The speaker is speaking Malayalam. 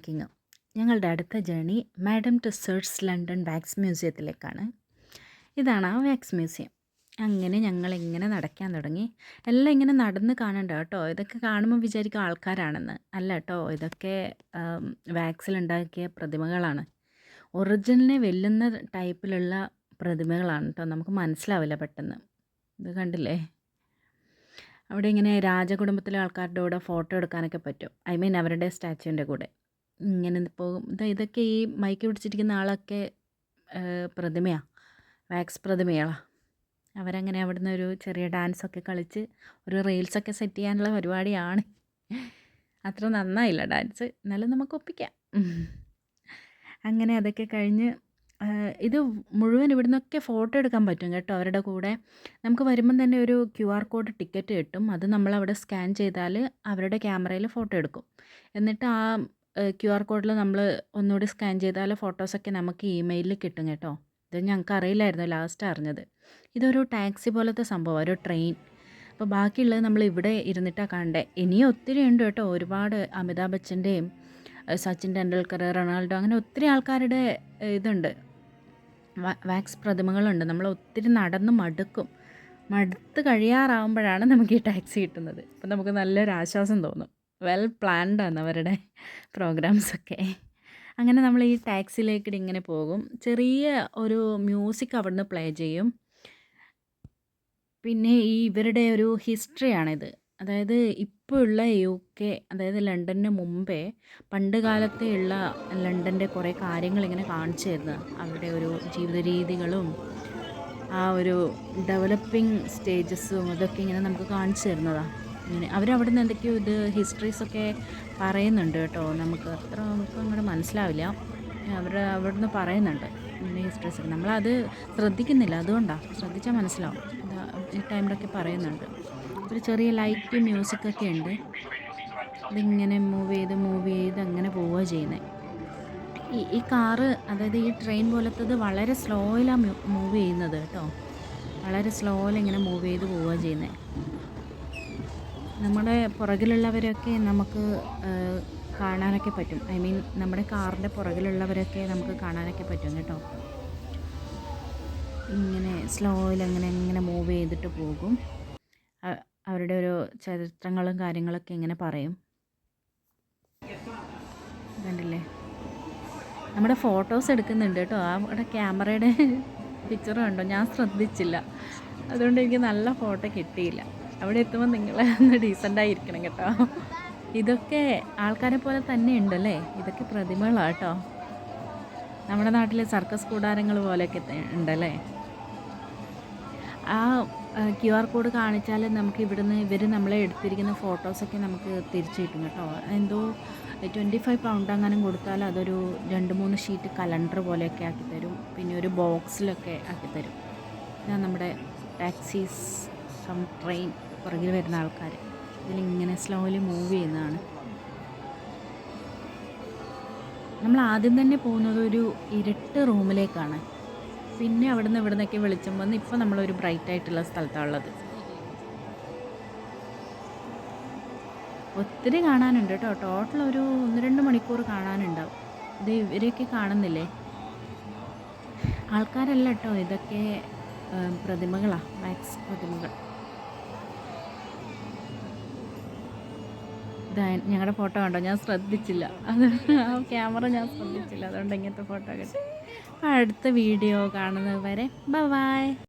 കിങ്. ഞങ്ങളുടെ അടുത്ത ജേണി മാഡം ടുസേഡ്സ് ലണ്ടൻ വാക്സ് മ്യൂസിയത്തിലേക്കാണ്. ഇതാണ് ആ വാക്സ് മ്യൂസിയം. അങ്ങനെ ഞങ്ങളിങ്ങനെ നടക്കാൻ തുടങ്ങി. എല്ലാം ഇങ്ങനെ നടന്ന് കാണണ്ട കേട്ടോ. ഇതൊക്കെ കാണുമ്പോൾ വിചാരിക്കും ആൾക്കാരാണെന്ന്. അല്ല കേട്ടോ, ഇതൊക്കെ വാക്സിലുണ്ടാക്കിയ പ്രതിമകളാണ്. ഒറിജിനലിനെ വെല്ലുന്ന ടൈപ്പിലുള്ള പ്രതിമകളാണ് കേട്ടോ. നമുക്ക് മനസ്സിലാവില്ല പെട്ടെന്ന്. ഇത് കണ്ടില്ലേ? അവിടെ ഇങ്ങനെ രാജകുടുംബത്തിലെ ആൾക്കാരുടെ കൂടെ ഫോട്ടോ എടുക്കാനൊക്കെ പറ്റും. ഐ മീൻ അവരുടെ സ്റ്റാച്യുവിൻ്റെ കൂടെ ഇങ്ങനെ പോകും. ഇതൊക്കെ ഈ മൈക്ക് പിടിച്ചിരിക്കുന്ന ആളൊക്കെ പ്രതിമയാണ്, വാക്സ് പ്രതിമകളാണ്. അവരങ്ങനെ അവിടുന്ന് ഒരു ചെറിയ ഡാൻസൊക്കെ കളിച്ച് ഒരു റീൽസൊക്കെ സെറ്റ് ചെയ്യാനുള്ള പരിപാടിയാണ്. അത്ര നന്നായില്ല ഡാൻസ്, എന്നാലും നമുക്ക് ഒപ്പിക്കാം. അങ്ങനെ അതൊക്കെ കഴിഞ്ഞ് ഇത് മുഴുവൻ ഇവിടുന്നൊക്കെ ഫോട്ടോ എടുക്കാൻ പറ്റും കേട്ടോ അവരുടെ കൂടെ. നമുക്ക് വരുമ്പം തന്നെ ഒരു QR കോഡ് ടിക്കറ്റ് കിട്ടും. അത് നമ്മളവിടെ സ്കാൻ ചെയ്താൽ അവരുടെ ക്യാമറയിൽ ഫോട്ടോ എടുക്കും. എന്നിട്ട് ആ QR കോഡിൽ നമ്മൾ ഒന്നുകൂടി സ്കാൻ ചെയ്താൽ ഫോട്ടോസൊക്കെ നമുക്ക് ഇമെയിലിൽ കിട്ടും കേട്ടോ. ഇത് ഞങ്ങൾക്ക് അറിയില്ലായിരുന്നു, ലാസ്റ്റ് അറിഞ്ഞത്. ഇതൊരു ടാക്സി പോലത്തെ സംഭവം, ഒരു ട്രെയിൻ. അപ്പോൾ ബാക്കിയുള്ളത് നമ്മൾ ഇവിടെ ഇരുന്നിട്ടാണ് കാണണ്ടേ. ഇനിയും ഒത്തിരി ഉണ്ട് കേട്ടോ, ഒരുപാട് അമിതാഭ് ബച്ചൻ്റെയും സച്ചിൻ ടെണ്ടുൽക്കർ, റൊണാൾഡോ, അങ്ങനെ ഒത്തിരി ആൾക്കാരുടെ ഇതുണ്ട്, വാക്സ് പ്രതിമകളുണ്ട്. നമ്മൾ ഒത്തിരി നടന്ന് മടുത്ത് കഴിയാറാവുമ്പോഴാണ് നമുക്ക് ഈ ടാക്സി കിട്ടുന്നത്. അപ്പം നമുക്ക് നല്ലൊരു ആശ്വാസം തോന്നും. വെൽ പ്ലാൻഡാണ് അവരുടെ പ്രോഗ്രാംസൊക്കെ. അങ്ങനെ നമ്മൾ ഈ ടാക്സിയിലേക്ക് ഇങ്ങനെ പോകും. ചെറിയ ഒരു മ്യൂസിക് അവിടുന്ന് പ്ലേ ചെയ്യും. പിന്നെ ഈ ഇവരുടെ ഒരു ഹിസ്റ്ററിയാണിത്. അതായത് ഇപ്പോൾ ഉള്ള UK, അതായത് ലണ്ടന് മുമ്പേ പണ്ട് കാലത്തെ ഉള്ള ലണ്ടൻ്റെ കുറേ കാര്യങ്ങളിങ്ങനെ കാണിച്ചു തരുന്നത്. അവരുടെ ഒരു ജീവിത രീതികളും ആ ഒരു ഡെവലപ്പിംഗ് സ്റ്റേജസും അതൊക്കെ ഇങ്ങനെ നമുക്ക് കാണിച്ചു തരുന്നതാണ്. ഇങ്ങനെ അവരവിടെ നിന്ന് എന്തൊക്കെയോ ഇത് ഹിസ്റ്ററീസൊക്കെ പറയുന്നുണ്ട് കേട്ടോ. നമുക്ക് അങ്ങോട്ട് മനസ്സിലാവില്ല. അവിടുന്ന് പറയുന്നുണ്ട് ഇങ്ങനെ ഹിസ്റ്ററീസൊക്കെ. നമ്മളത് ശ്രദ്ധിക്കുന്നില്ല, അതുകൊണ്ടാണ്. ശ്രദ്ധിച്ചാൽ മനസ്സിലാവും. ഈ ടൈമിലൊക്കെ പറയുന്നുണ്ട്. ഒരു ചെറിയ ലൈറ്റ് മ്യൂസിക്കൊക്കെ ഉണ്ട്. ഇതിങ്ങനെ മൂവ് ചെയ്ത് അങ്ങനെ പോവുക ചെയ്യുന്നത്. ഈ കാറ്, അതായത് ഈ ട്രെയിൻ പോലത്തത് വളരെ സ്ലോയിലാണ് മൂവ് ചെയ്യുന്നത് കേട്ടോ. വളരെ സ്ലോയിൽ ഇങ്ങനെ മൂവ് ചെയ്ത് പോവുക ചെയ്യുന്നത്. നമ്മുടെ പുറകിലുള്ളവരൊക്കെ നമുക്ക് കാണാനൊക്കെ പറ്റും. ഐ മീൻ നമ്മുടെ കാറിൻ്റെ പുറകിലുള്ളവരൊക്കെ നമുക്ക് കാണാനൊക്കെ പറ്റും കേട്ടോ. ഇങ്ങനെ സ്ലോയിൽ അങ്ങനെ മൂവ് ചെയ്തിട്ട് പോകും. അവരുടെ ഒരു ചരിത്രങ്ങളും കാര്യങ്ങളൊക്കെ ഇങ്ങനെ പറയും. കണ്ടില്ലേ? നമ്മുടെ ഫോട്ടോസ് എടുക്കുന്നുണ്ട് കേട്ടോ. അവിടെ ക്യാമറയുടെ പിക്ചർ കണ്ടോ? ഞാൻ ശ്രദ്ധിച്ചില്ല, അതുകൊണ്ട് എനിക്ക് നല്ല ഫോട്ടോ കിട്ടിയില്ല. അവിടെ എത്തുമ്പോൾ നിങ്ങൾ ഒന്ന് ഡീസൻ്റായിരിക്കണം കേട്ടോ. ഇതൊക്കെ ആൾക്കാരെ പോലെ തന്നെ ഉണ്ടല്ലേ. ഇതൊക്കെ പ്രതിമകളാണ് കേട്ടോ. നമ്മുടെ നാട്ടിൽ സർക്കസ് കൂടാരങ്ങൾ പോലെയൊക്കെ ഉണ്ടല്ലേ. ആ QR കോഡ് കാണിച്ചാൽ നമുക്ക് ഇവിടുന്ന് ഇവർ നമ്മളെ എടുത്തിരിക്കുന്ന ഫോട്ടോസൊക്കെ നമുക്ക് തിരിച്ചു കിട്ടും കേട്ടോ. എന്തോ 25 പൗണ്ട് അങ്ങനെ കൊടുത്താൽ അതൊരു 2-3 ഷീറ്റ് കലണ്ടർ പോലെയൊക്കെ ആക്കിത്തരും. പിന്നെ ഒരു ബോക്സിലൊക്കെ ആക്കിത്തരും. ഇതാണ് നമ്മുടെ ടാക്സീസ് കം ട്രെയിൻ. പുറകിൽ വരുന്ന ആൾക്കാർ ഇതിലിങ്ങനെ സ്ലോലി മൂവ് ചെയ്യുന്നതാണ്. നമ്മൾ ആദ്യം തന്നെ പോകുന്നത് ഒരു ഇരുട്ട് റൂമിലേക്കാണ്. പിന്നെ അവിടുന്ന് ഇവിടുന്നൊക്കെ വെളിച്ചം വന്ന് ഇപ്പോൾ നമ്മളൊരു ബ്രൈറ്റ് ആയിട്ടുള്ള സ്ഥലത്താണ് ഉള്ളത്. ഒത്തിരി കാണാനുണ്ട് കേട്ടോ. ടോട്ടൽ ഒരു 1-2 മണിക്കൂർ കാണാനുണ്ടാവും. ഇത് ഇവരെയൊക്കെ കാണുന്നില്ലേ? ആൾക്കാരല്ല കേട്ടോ, ഇതൊക്കെ പ്രതിമകളാണ്, വാക്സ് പ്രതിമകൾ. ഇതാ ഞങ്ങളുടെ ഫോട്ടോ കണ്ടോ? ഞാൻ ശ്രദ്ധിച്ചില്ല, അത് ആ ക്യാമറ ഞാൻ ശ്രദ്ധിച്ചില്ല, അതുകൊണ്ട് ഇങ്ങനത്തെ ഫോട്ടോ കിട്ടി. അപ്പോൾ അടുത്ത വീഡിയോ കാണുന്നത് വരെ ബൈ.